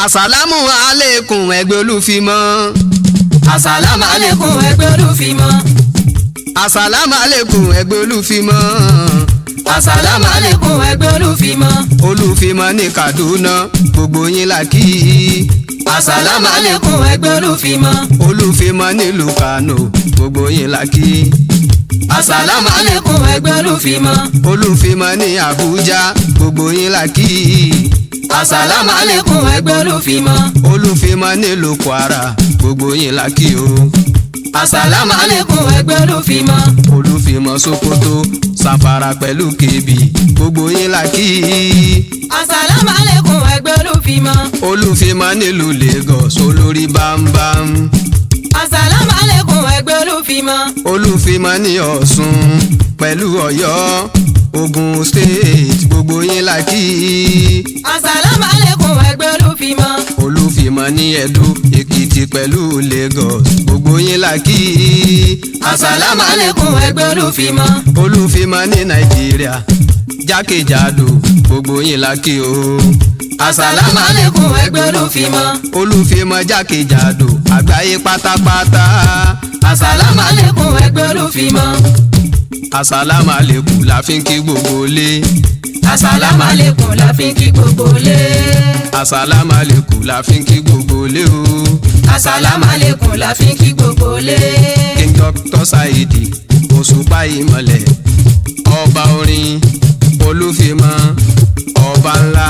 Àsàlámù alékùn ẹgbẹ́ Olúfimọ́. Àsàlámù alékùn ẹgbẹ́ Olúfimọ́. Àsàlámù alékùn ẹgbẹ́ Olúfimọ́. Àsàlámù alékùn ẹgbẹ́ Olúfimọ́. Olúfimọ́ ní Kaduna gbogbo yín la kí. Àsàlámù alékùn ẹgbẹ́ Olúfimọ́. Olúfimọ́ nílùú Kano gbogbo yín la kí. Àsàlámù alékùn ẹgbẹ́ Olúfimọ́. Olúfimọ́ ní Abuja gbogbo yín la kí. Àsàlámù alékùn ẹgbẹ́ Olúfimọ́. Olúfimọ́ nílùú Kwara gbogbo yín la kí o. Àsàlámù alékùn ẹgbẹ́ Olúfimọ́. Olúfimọ́ Sokoto Zamfara pẹ̀lú Kebbi gbogbo yín la kí. Àsàlámù alékùn ẹgbẹ́ Olúfimọ́. Olúfimọ́ nílùú Lagos olórí bámbám. Àsàlámù alékùn ẹgbẹ́ Olúfimọ́. Olúfimọ́ ní Ọ̀ṣun pẹ̀lú Ọ̀yọ́ Ògùn State gbogbo yín la kí. Àsàlámù alékùn ẹgbẹ́ Olúfimọ́. Olúfimọ́ ní Ẹdó Èkìtì pẹ̀lú Lagos gbogbo yín la kí. Àsàlámù alékùn ẹgbẹ́ Olúfimọ́. Olúfimọ́ ní Nàìjíríà jákèjádò gbogbo yín la kí o. Àsàlámù alékùn ẹgbẹ́ Olúfimọ́. Olúfimọ́ jákèjádò àgbáyé pátápátá. Àsàlámù alékùn ẹgbẹ́ Olúfimọ́. Àsàlámù alékùn la fi ń kí gbogbo ilé. Àsàlámù alékùn la fi ń kí gbogbo ilé. Àsàlámù alékùn la fi ń kí gbogbo ilé o. Àsàlámù alékùn la fi ń kí gbogbo ilé. King Dr. Saidi Òṣùpá Ìmọ̀lẹ̀ ọba orin Olúfimọ́ ọba ńlá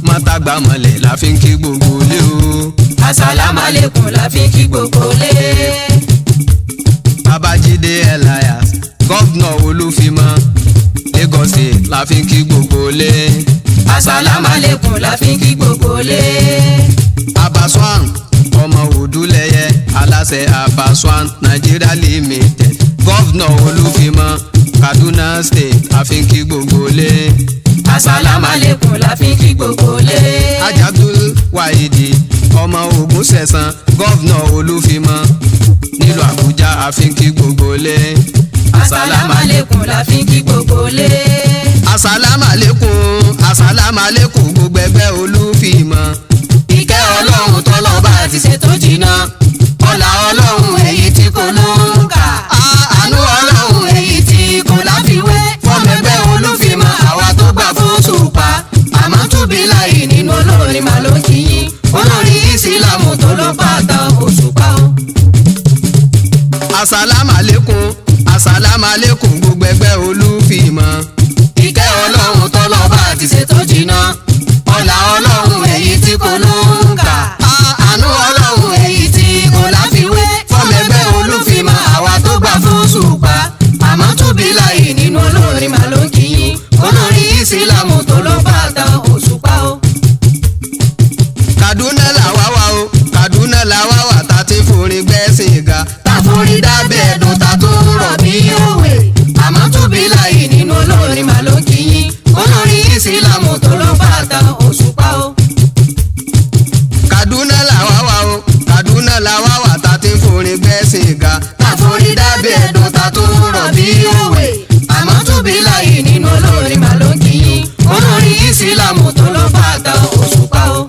mọ́tàgbàmọ̀lẹ̀ la fi ń kí gbogbo ilé o. Àsàlámù alékùn la fi ń kí gbogbo ilé. Babájídé Elias gọ́vnọ̀ Olúfimọ́ Lagos State la fi ń kí gbogbo ilé. Àsàlámù alékùn la fi ń kí gbogbo ilé. Abaswan ọmọ Odúlẹ̀yẹ aláṣẹ Abaswan Nigeria Limited gọ́vnọ̀ Olúfimọ́ Kaduna State la fi ń kí gbogbo ilé. Àsàlámù alékùn la fi ń kí gbogbo ilé. Ajabdul Wahidi ọmọ Ògúnṣẹ̀san gọ́vnọ̀ Olúfimọ́ nílùú Àbújá a fi ń kí gbogbo ilé. Àsàlámù alékùn la fi ń kí gbogbo ilé. Àsàlámù alékùn àsàlámù alékùn gbogbo ẹgbẹ́ Olúfimọ́. Ìkẹ́ Ọlọ́run tọ́lọ́ba ti ṣètò jìnnà. Ọlá Ọlọ́run èyí tí kò lóǹkà. Àánú Ọlọ́run èyí tí kò láfiwé. Fọ́mọ ẹgbẹ́ Olúfimọ́ àwa tó gbà fún Òṣùpá. Àmọ́ túbí láì nínú olórin màá ló kí yín. Olórí Ìsìlámù tó ló bàtà Òṣùpá o. Àsàlámù alékùn àsàlámù alékùn gbogbo ẹgbẹ́ Olúfimọ́. Ìkẹ́ Ọlọ́run tọ́lọ́ba ti ṣètò jìnnà. Ọlá Ọlọ́run èyí tí kò lóǹkà. Àánú Ọlọ́run èyí tí kò láfiwé. Fọ́mọ ẹgbẹ́ Olúfimọ́ àwa tó gbà fún Òṣùpá. Àmọ́ túbí láì nínú olórin màá ló kí yín. Olórí Ìsìlámù tó ló bàtà Òṣùpá o. Kaduna làwa wà o Kaduna làwa wà tá ti forin gbẹ́sìn ga. Tàforí dábẹ́ ẹ̀dùn ta tó rọ̀ bí òwe. Àmọ́ túbí láì nínú olórin màá ló kí yín. Olórí Ìsìlámù tó ló bàtà Òṣùpá o. Kaduna làwa wà o Kaduna làwa wà tá ti forin gbẹ́sìn ga. Tàforí dábẹ́ ẹ̀dùn ta tó rọ̀ bí òwe. Àmọ́ túbí láì nínú olórin màá ló kí yín. Olórí Ìsìlámù tó ló bàtà Òṣùpá o.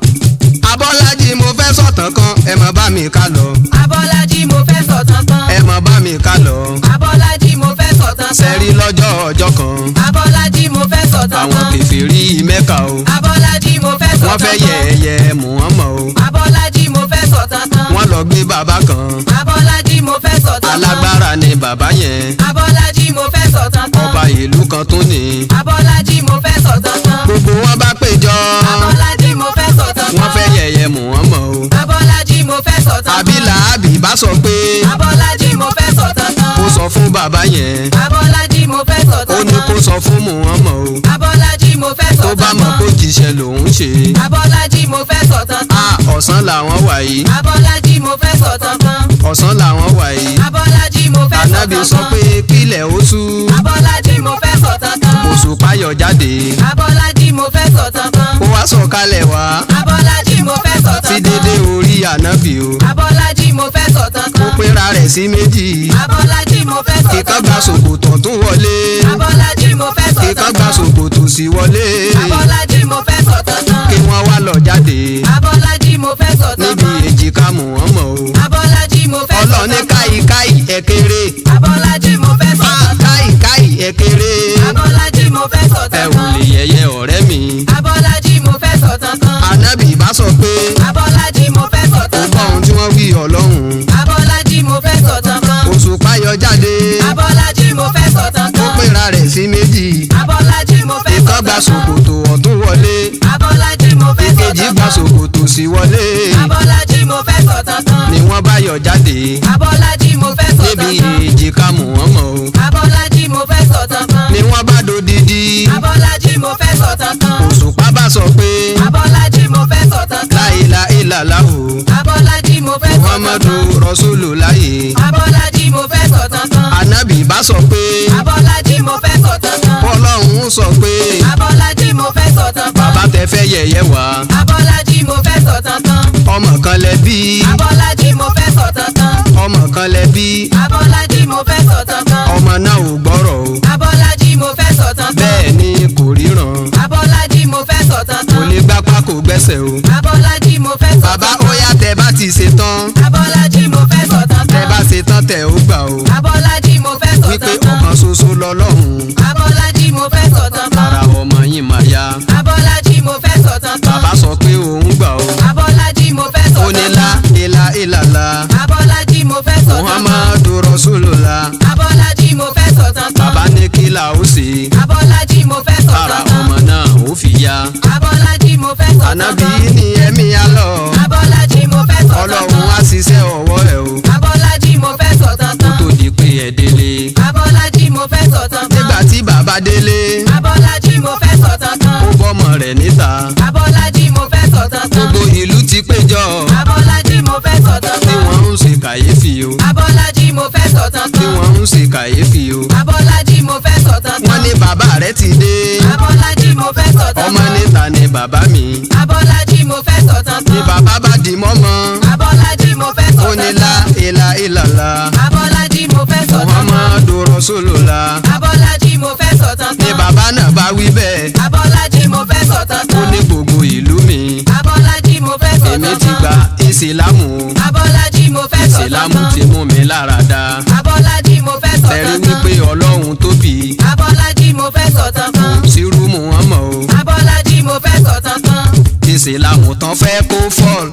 Abọ́lájí mo fẹ́ sọ̀tàn kan ẹ má bá mi ká lọ. Abọ́lájí mo fẹ́ sọ̀tàn kan. Ẹ má bá mi ká lọ. Abọ́lájí mo fẹ́ sọ̀tàn kan. Sẹ́rí lọ́jọ́ ọjọ́ kan. Abọ́lájí mo fẹ́ sọ̀tàn Àwọn kan. kèfèrí Mẹ́kà o. Abọ́lájí mo fẹ́ Wọ́n sọ̀tàn fẹ́ kan. yẹ̀yẹ́ Muhammad o. Abọ́lájí mo fẹ́ sọ̀tàn kan. Wọ́n lọ gbé bàbá kan. Abọ́lájí mo fẹ́ sọ̀tàn kan. Alágbára ni bàbá yẹn. Abọ́lájí mo fẹ́ sọ̀tàn kan. Ọba ìlú kan tún ni. Abọ́lájí mo fẹ́ sọ̀tàn kan. Gbogbo wọn bá péjọ. Abọ́lájí mo fẹ́ sọ̀tàn kan. Wọ́n fẹ́ yẹ̀yẹ́ Muhammad o. Abọ́lájí mo fẹ́ sọ̀tàn kan. Àbílà àbí bá sọ pé. Abọ́lájí mo fẹ́ sọ̀tàn kan. Kó sọ fún bàbá yẹn. Abọ́lájí mo fẹ́ Ó sọ̀tàn ní kan. kó sọ fún Muhammad o. Abọ́lájí mo fẹ́ Tó bá sọ̀tàn mọ̀ kó kan. jíṣẹ́ lòun ṣe. Abọ́lájí mo fẹ́ sọ̀tàn kan. Ọ̀sán làwọn wà yìí. Abọ́lájí mo fẹ́ sọ̀tàn kan. Ọ̀sán làwọn wà yìí. Abọ́lájí mo fẹ́ Ànábì sọ̀tàn sọ kan. pé kílẹ̀ ó ṣú. Abọ́lájí mo fẹ́ sọ̀tàn kan. Òṣùpá yọ jáde. Abọ́lájí mo fẹ́ sọ̀tàn kan. Ó wá sọ̀kalẹ̀ wá. Abọ́lájí mo fẹ́ sọ̀tàn Sí kan. dédé orí Ànábì o. Abọ́lájí mo fẹ́ sọ̀tàn Ó kan. pé rárá rẹ̀ sí méjì. Abọ́lájí mo fẹ́ sọ̀tàn kan. ìkan gba ṣòkòtò tún wọlé. Abọ́lájí mo fẹ́ sọ̀tàn kan. ìkan gba ṣòkòtò sí wọlé. Abọ́lájí mo fẹ́ sọ̀tàn kan. kí wọ́n wá lọ jáde. Abọ́lájí mo fẹ́ sọ̀tàn níbi kan. èjìká Muhammad o. Abọ́lájí mo fẹ́ ọlọ́ni sọ̀tàn kan. káyìkáyì ẹ̀kẹ́rẹ́. Abọ́lájí mo fẹ́ sọ̀tàn kan. káyìkáyì ẹ̀kẹ́rẹ́. Abọ́lájí mo fẹ́ ẹ sọ̀tàn ò kan. lè yẹyẹ ọ̀rẹ́ mi. Abọ́lájí mo fẹ́ sọ̀tàn kan. ànábì bá sọ pé Abọ́lájí mo fẹ́ kò sọ̀tàn gbọ́ kan. ohun tí wọ́n wí ọlọ́run. Abọ́lájí mo fẹ́ sọ̀tàn kan. òṣùpá yọ jáde. Abọ́lájí mo fẹ́ sọ̀tàn ó kan. pera rẹ̀ sí méjì. Abọ́lájí mo fẹ́ ìkan gba sọ̀tàn kan. ṣòkòtò ọ̀tún wọlé. Abọ́lájí mo fẹ́ ìkejì sọ̀tàn gba kan. ṣòkòtò sí wọlé. Abọ́lájí mo fẹ́ sọ̀tàn kan. ni wọ́n bá yọ jáde. Abọ́lájí mo fẹ́ níbi sọ̀tàn kan. èjìká Muhammad o. Abọ́lájí mo fẹ́ sọ̀tàn kan. ni wọ́n bá dodidi. Abọ́lájí mo fẹ́ sọ̀tàn kan. òṣùpá bá sọ pé Abọ́lájí mo fẹ́ sọ̀tàn kan. láìla ìlàláhù Abọ́lájí mo fẹ́ sọ̀tàn Muhammadu kan. Rasulullahi. Abọ́lájí mo fẹ́ sọ̀tàn kan. ànábì bá sọ pé Abọ́lájí mo fẹ́ sọ̀tàn kan. ọlọ́run sọ pé Abọ́lájí mo fẹ́ sọ̀tàn kan. bàbá tẹ fẹ́ yẹ̀yẹ́ wá. Abọ́lájí mo fẹ́ sọ̀tàn kan. ọmọ kan lẹ bí. Abọ́lájí mo fẹ́ sọ̀tàn kan. ọmọ kan lẹ bí. Abọ́lájí mo fẹ́ sọ̀tàn kan. ọmọ náà ò gbọ́rọ̀ o. Abọ́lájí mo fẹ́ sọ̀tàn kan. bẹ́ẹ̀ ni kò ríran. Abọ́lájí mo fẹ́ sọ̀tàn kò kan. lè gbápá kò gbẹ́sẹ̀ o. Abọ́lájí mo fẹ́ sọ̀tàn bàbá kan. ó yá tẹ bá ti ṣe tán. Abọ́lájí mo fẹ́ sọ̀tàn tẹ kan. bá ṣe tán tẹ ó gbà o. Abọ́lájí mo fẹ́ wípé sọ̀tàn kan. ọ̀kan ṣoṣo lọ́lọ́run. Abọ́lájí mo fẹ́ sọ̀tàn kan. ara ọmọ yín máa yá. Abọ́lájí mo fẹ́ sọ̀tàn kan. bàbá sọ pé òun gbà o. Abọ́lájí mo fẹ́ ó sọ̀tàn ní kan. lá ilà ìlàlá. Abọ́lájí mo fẹ́ sọ̀tàn kan. Muhammadu Rasulullah. Abọ́lájí mo fẹ́ sọ̀tàn kan. bàbá ní kí là ó ṣe. Abọ́lájí mo fẹ́ ara sọ̀tàn kan. ọmọ náà ó fi yá. Abọ́lájí mo fẹ́ sọ̀tàn ànábì kan. ní ẹ̀mí alọ́. Abọ́lájí mo fẹ́ sọ̀tàn ọlọ́run kan. á ṣiṣẹ́ ọwọ́ ẹ̀ o. Abọ́lájí mo fẹ́ sọ̀tàn kó kan. tó di pé ẹ délé. Abọ́lájí mo fẹ́ sọ̀tàn kan. nígbà tí bàbá délé. Abọ́lájí mo fẹ́ sọ̀tàn kan. ó bọ́mọ rẹ̀ níta. Abọ́lájí mo fẹ́ sọ̀tàn kan. gbogbo ìlú ti péjọ. Abọ́lájí mo fẹ́ sọ̀tàn tí kan. wọ́n ń ṣe kàyéfì o. Abọ́lájí mo fẹ́ sọ̀tàn tí kan. wọ́n ń ṣe kàyéfì o. Abọ́lájí mo fẹ́ sọ̀tàn kan. wọ́n ní bàbá rẹ̀ ti dé. Abọ́lájí mo fẹ́ sọ̀tàn ọmọ kan. níta ni bàbá mi. Abọ́lájí mo fẹ́ sọ̀tàn ni kan. bàbá bá di mọ́mọ́. Abọ́lájí mo fẹ́ ó ní sọ̀tàn lá kan. ilà ìlàlá. Abọ́lájí mo fẹ́ sọ̀tàn kan. Muhammadu Rasulullah. Abọ́lájí mo fẹ́ sọ̀tàn ni kan. bàbá náà bá wí bẹ́ẹ̀. Abọ́lájí mo fẹ́ sọ̀tàn ó kan. ní gbogbo ìlú mi. Abọ́lájí mo fẹ́ èmi sọ̀tàn ti kan. gba ìsìlámù o. Abọ́lájí mo fẹ́ sọ̀tàn ìsìlámù kan. ti mú mi lára dá. Abọ́lájí mo fẹ́ tẹ̀rí sọ̀tàn kan. wípé ọlọ́run tóbi. Abọ́lájí mo fẹ́ sọ̀tàn kan. sírú Muhammad o. Abọ́lájí mo fẹ́ sọ̀tàn kan. ìsìlámù tán fẹ́ kó fọ́ọ̀l.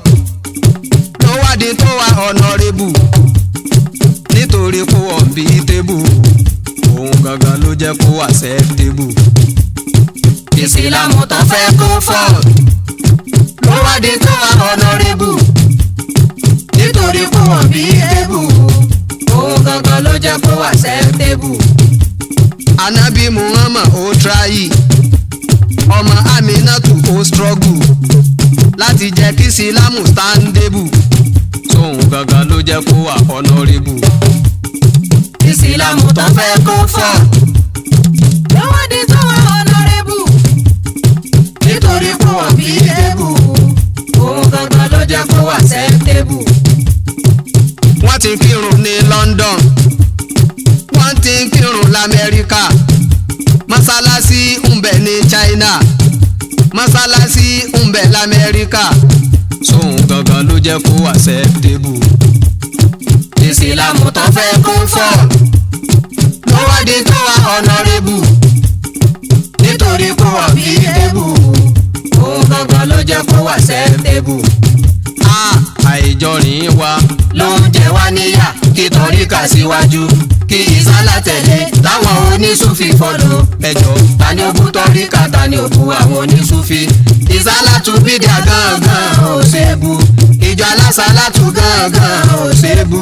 tó wádìí tó wá honorable. nítorí kó unbeatable. òun gangan ló jẹ́ kó acceptable. ìsìlámù tán fẹ́ kó fọ́ọ̀l. tó wádìí tó wá honorable. nítorí kó unbeatable. òun gangan ló jẹ́ kó acceptable. Ànábì Muhammad ó tráyì. ọmọ Aminatu ó struggle. láti jẹ́ kí sílámù standable. tóun gangan ló jẹ́ kó wà honorable. ìsìlámù tán fẹ́ kó fọ́. Lọ́wọ́dì tó wà honorable. nítorí kó unbeatable. òun gangan ló jẹ́ kó wà acceptable. wọ́n ti kírun ní London. wọ́n ti kírun lamẹ́ríkà. mọ́sálásí ń bẹ ní China. mọ́sálásí ń bẹ lamẹ́ríkà. sóun gangan ló jẹ́ kó acceptable. ìsìlámù tán fẹ́ kó fọ́. lọ́wọ́dì tó wà honorable. nítorí kó unbeatable. òun gangan ló jẹ́ kó acceptable. àìjọrìn wa ló ń jẹ wá níyà. kí tọ́ríkà síwájú kí ìsálà tẹ̀lé táwọn oníṣúfì fọ́lọ́. ẹjọ́ ta ni ó bú tọ́ríkà ta ni ó bú àwọn oníṣúfì. ìsálà tún bídà gángan ò ṣe bú. ìjọ alásàlá tún gángan ò ṣe bú.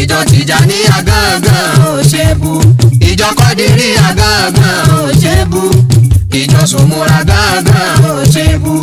ìjọ tìjàníyà gángan ò ṣe bú. ìjọ kọ́dìríyà gángan ò ṣe bú. ìjọ sùmúrà gángan ò ṣe bú.